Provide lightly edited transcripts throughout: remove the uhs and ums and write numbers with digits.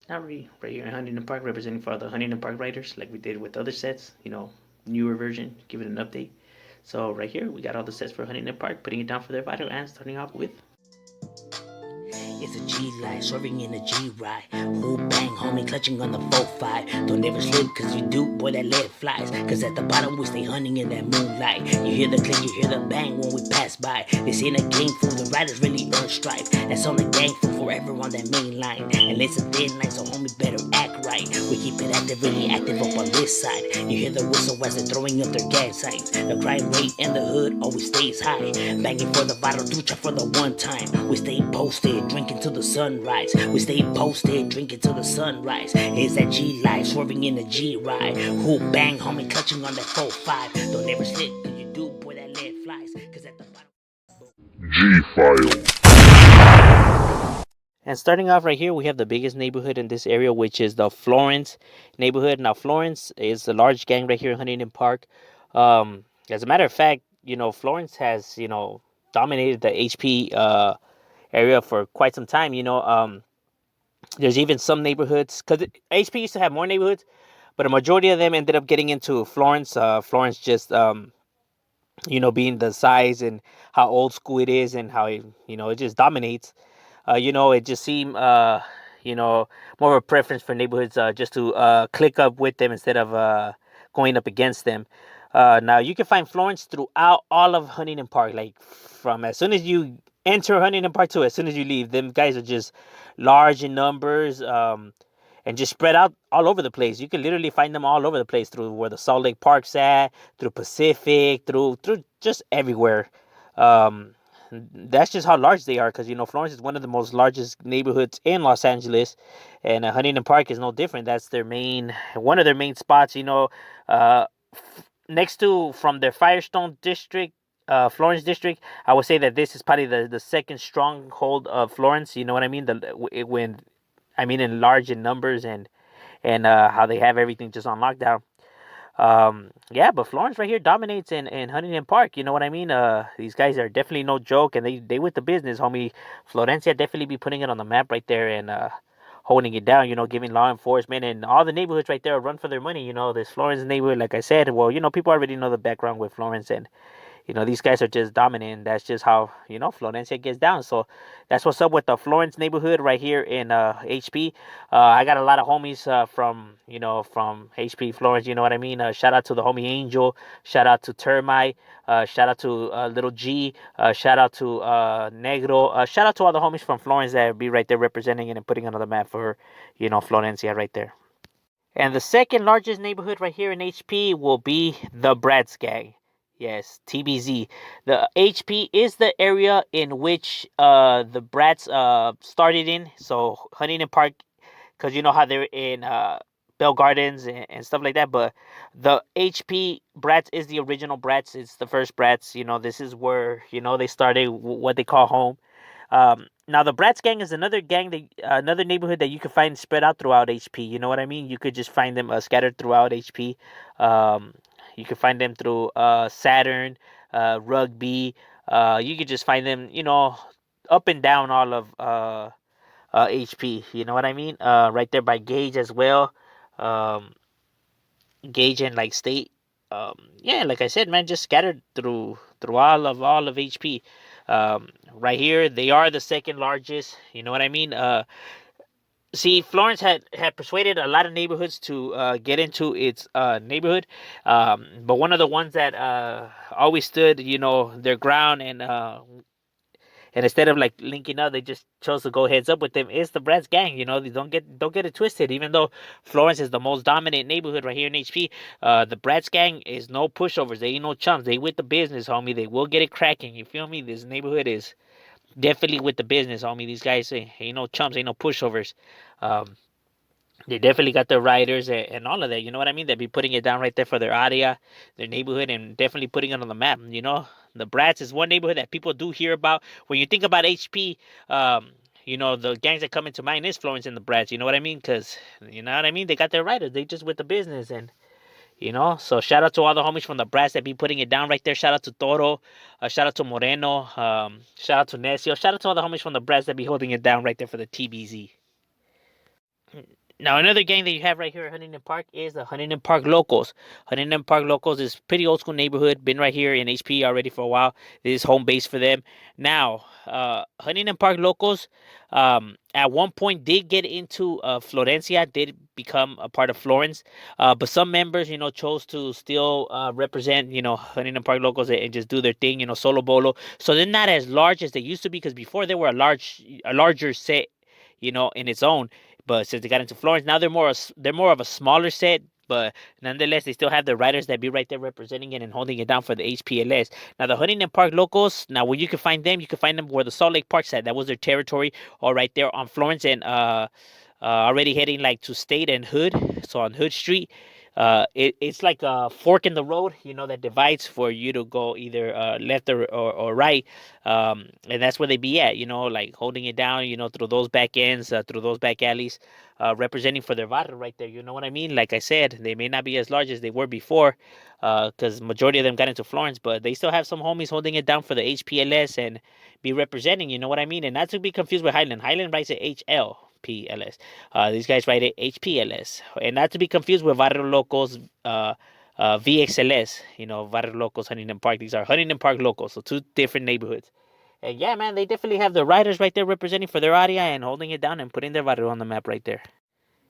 Not really. Right here in Huntington Park, representing for all the Huntington Park riders, like we did with other sets. Newer version, give it an update. So right here, we got all the sets for Huntington Park, putting it down for their vital, and starting off with. It's a G life, swerving in a G ride. Who bang, homie, clutching on the 4-5. Don't ever slip, cause you do, boy, that lead flies. Cause at the bottom we stay hunting in that moonlight. You hear the click, you hear the bang when we pass by. This ain't a game for the riders really earn stripe. That's on the gang for forever on that main line. And it's a thin line, so homie better act right. We keep it active, really active up on this side. You hear the whistle as they're throwing up their gang signs. The crime rate in the hood always stays high. Banging for the vital, ducha for the one time. We stay posted, drinking till the sunrise. We stay posted, drinking till the sunrise. It's that G life, swerving in the G ride. Who bang, homie, clutching on that 4-5. Don't ever slip, cause you do, boy, that lead flies. Cause at the bottom. G File. And starting off right here, we have the biggest neighborhood in this area, which is the Florence neighborhood. Now, Florence is a large gang right here in Huntington Park. As a matter of fact, Florence has, dominated the HP area for quite some time. There's even some neighborhoods, because HP used to have more neighborhoods, but a majority of them ended up getting into Florence. Florence just, being the size and how old school it is and how it just dominates. It just seemed, more of a preference for neighborhoods just to click up with them instead of going up against them. Now, you can find Florence throughout all of Huntington Park, like from as soon as you enter Huntington Park to as soon as you leave. Them guys are just large in numbers, and just spread out all over the place. You can literally find them all over the place through where the Salt Lake Park's at, through Pacific, through just everywhere. Um, that's just how large they are, because Florence is one of the most largest neighborhoods in Los Angeles, and Huntington Park is no different. That's one of their main spots. Uh, Next to from their Firestone district, Florence district, I would say that this is probably the second stronghold of Florence. You know what I mean? When I mean in large in numbers and how they have everything just on lockdown. Yeah, but Florence right here dominates in Huntington Park. You know what I mean? These guys are definitely no joke, and they with the business, homie. Florencia definitely be putting it on the map right there and holding it down. Giving law enforcement and all the neighborhoods right there a run for their money. This Florence neighborhood, like I said, well, people already know the background with Florence, and these guys are just dominant. That's just how, Florencia gets down. So that's what's up with the Florence neighborhood right here in HP. I got a lot of homies from HP Florence, you know what I mean? Shout out to the homie Angel. Shout out to Termite. Shout out to Little G. Shout out to Negro. Shout out to all the homies from Florence that be right there representing it and putting another map for, Florencia right there. And the second largest neighborhood right here in HP will be the Bratz Gang. Yes, TBZ. The HP is the area in which the Brats started in. So Huntington Park, because you know how they're in Bell Gardens and stuff like that. But the HP Brats is the original Brats. It's the first Brats. This is where they started what they call home. Now the Bratz gang is another gang another neighborhood that you can find spread out throughout HP. You know what I mean? You could just find them scattered throughout HP. Um, you can find them through Saturn, Rugby. You could just find them, up and down all of HP. You know what I mean? Right there by Gage as well. Um, Gage and like State. Yeah, like I said, man, just scattered through all of HP. Right here, they are the second largest. You know what I mean? See, Florence had persuaded a lot of neighborhoods to get into its neighborhood, but one of the ones that always stood, their ground and instead of like linking up, they just chose to go heads up with them. Is the Bratz gang? They don't get it twisted. Even though Florence is the most dominant neighborhood right here in HP, the Bratz gang is no pushovers. They ain't no chumps. They with the business, homie. They will get it cracking. You feel me? This neighborhood is definitely with the business, homie. These guys ain't no chumps, ain't no pushovers. Um, they definitely got their riders and all of that. You know what I mean? They be putting it down right there for their area, their neighborhood, and definitely putting it on the map. The Brats is one neighborhood that people do hear about. When you think about HP, the gangs that come into mind is Florence and the Brats. You know what I mean? Because, you know what I mean? They got their riders. They just with the business. And, so shout out to all the homies from the Brats that be putting it down right there. Shout out to Toro. Shout out to Moreno. Shout out to Necio. Shout out to all the homies from the Brats that be holding it down right there for the TBZ. Now, another gang that you have right here at Huntington Park is the Huntington Park Locals. Huntington Park Locals is pretty old school neighborhood. Been right here in HP already for a while. This is home base for them. Now, Huntington Park Locals, at one point did get into Florencia, did become a part of Florence, but some members, chose to still represent, Huntington Park Locals and just do their thing, solo bolo. So they're not as large as they used to be because before they were a larger set, in its own. But since they got into Florence, now they're more of a smaller set. But nonetheless, they still have the riders that be right there representing it and holding it down for the HPLS. Now the Huntington Park Locals. Now where you can find them where the Salt Lake Park's at. That was their territory, or right there on Florence and already heading like to State and Hood. So on Hood Street. It's like a fork in the road, that divides for you to go either left or right. And that's where they be at, like holding it down, through those back ends, through those back alleys, representing for their barrio right there. You know what I mean? Like I said, they may not be as large as they were before, because majority of them got into Florence, but they still have some homies holding it down for the HPLS and be representing, you know what I mean? And not to be confused with Highland. Highland writes it HLPLS. These guys write it HPLS, and not to be confused with Barrio Locos, VXLS. Barrio Locos, Huntington Park. These are Huntington Park Locos, so two different neighborhoods. And yeah, man, they definitely have the riders right there representing for their area and holding it down and putting their barrio on the map right there.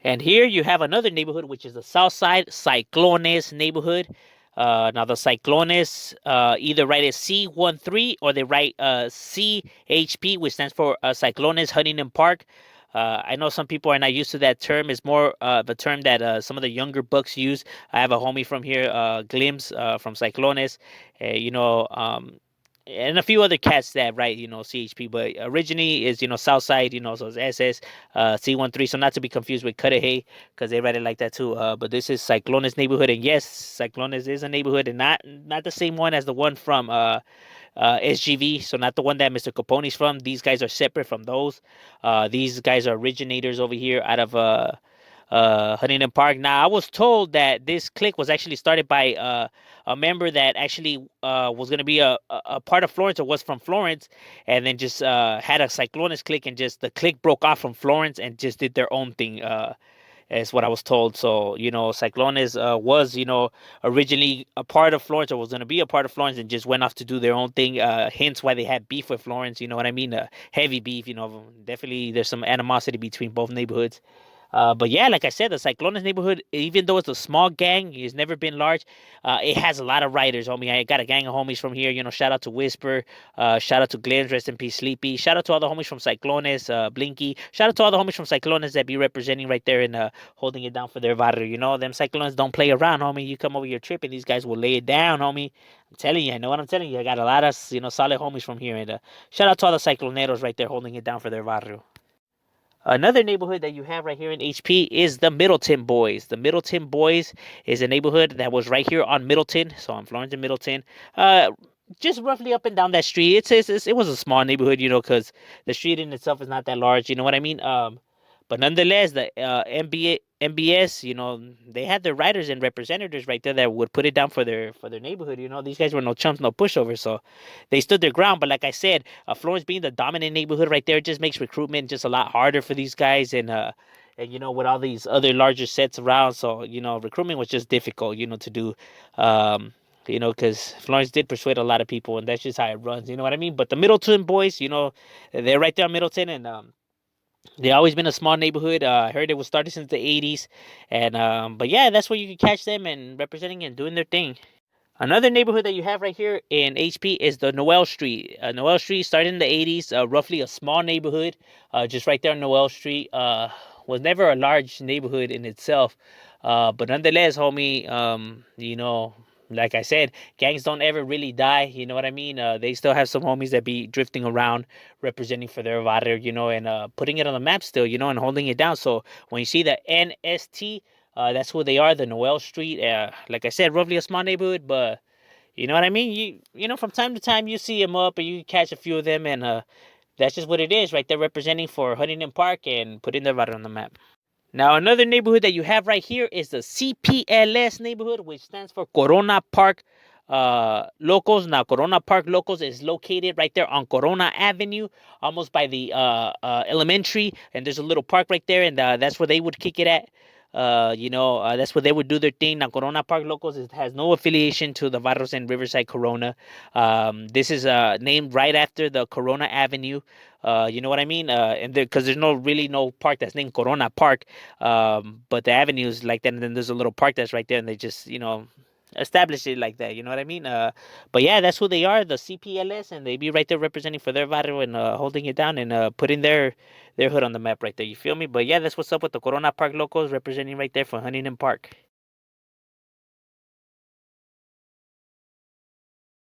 And here you have another neighborhood, which is the South Side Cyclones neighborhood. Now the Cyclones either write it C13 or they write CHP, which stands for Cyclones Huntington Park. I know some people are not used to that term. It's more of a term that some of the younger bucks use. I have a homie from here, Glims, from Cyclones. And a few other cats that write, CHP, but originally is, Southside, so it's SS, C13, so not to be confused with Cudahy, because they write it like that too. But this is Cyclones neighborhood, and yes, Cyclones is a neighborhood, and not the same one as the one from SGV, so not the one that Mr. Capone's from. These guys are separate from those. These guys are originators over here out of Huntington Park. Now, I was told that this clique was actually started by a member that actually was going to be a part of Florence or was from Florence, and then just had a Cyclones clique, and just the clique broke off from Florence and just did their own thing. Is what I was told. So, Cyclones was, originally a part of Florence or was going to be a part of Florence and just went off to do their own thing. Hence why they had beef with Florence. You know what I mean? Heavy beef, definitely there's some animosity between both neighborhoods. But yeah, like I said, the Cyclones neighborhood, even though it's a small gang, it's never been large. It has a lot of riders, homie. I got a gang of homies from here. Shout out to Whisper. Shout out to Glenn's, rest in peace, Sleepy. Shout out to all the homies from Cyclones, Blinky. Shout out to all the homies from Cyclones that be representing right there and holding it down for their barrio. Them Cyclones don't play around, homie. You come over your trip and these guys will lay it down, homie. I'm telling you, I know what I'm telling you. I got a lot of, solid homies from here. And shout out to all the Cycloneros right there holding it down for their barrio. Another neighborhood that you have right here in HP is the Middleton Boys. The Middleton Boys is a neighborhood that was right here on Middleton, so on Florence and Middleton. Just roughly up and down that street. It was a small neighborhood, because the street in itself is not that large. You know what I mean? But nonetheless, the MBS, they had their riders and representatives right there that would put it down for their neighborhood. These guys were no chumps, no pushovers, so they stood their ground. But like I said, Florence being the dominant neighborhood right there just makes recruitment just a lot harder for these guys, and with all these other larger sets around, so recruitment was just difficult, to do. Because Florence did persuade a lot of people, and that's just how it runs. You know what I mean? But the Middleton Boys, they're right there on Middleton, and they always been a small neighborhood. I heard it was started since the 80s. And but yeah, that's where you can catch them and representing and doing their thing. Another neighborhood that you have right here in HP is the Noel Street. Noel Street started in the 80s, roughly a small neighborhood, just right there on Noel Street. Was never a large neighborhood in itself, but nonetheless, homie, like I said, gangs don't ever really die. You know what I mean? They still have some homies that be drifting around, representing for their barrio, and putting it on the map still, and holding it down. So when you see the NST, that's who they are, the Noel Street. Like I said, roughly a small neighborhood, but you know what I mean? From time to time you see them up and you catch a few of them, and that's just what it is, right? They're representing for Huntington Park and putting their barrio on the map. Now, another neighborhood that you have right here is the CPLS neighborhood, which stands for Corona Park Locos. Now, Corona Park Locos is located right there on Corona Avenue, almost by the elementary. And there's a little park right there, and that's where they would kick it at. That's where they would do their thing. Now, Corona Park Locos has no affiliation to the Barros and Riverside Corona. This is named right after the Corona Avenue. You know what I mean? And because there's no park that's named Corona Park, but the avenue is like that, and then there's a little park that's right there, and they just establish it like that. You know what I mean? But yeah, that's who they are, the CPLS, and they be right there representing for their barrio and holding it down and putting their hood on the map right there. You feel me? But yeah, that's what's up with the Corona Park Locos representing right there for Huntington Park.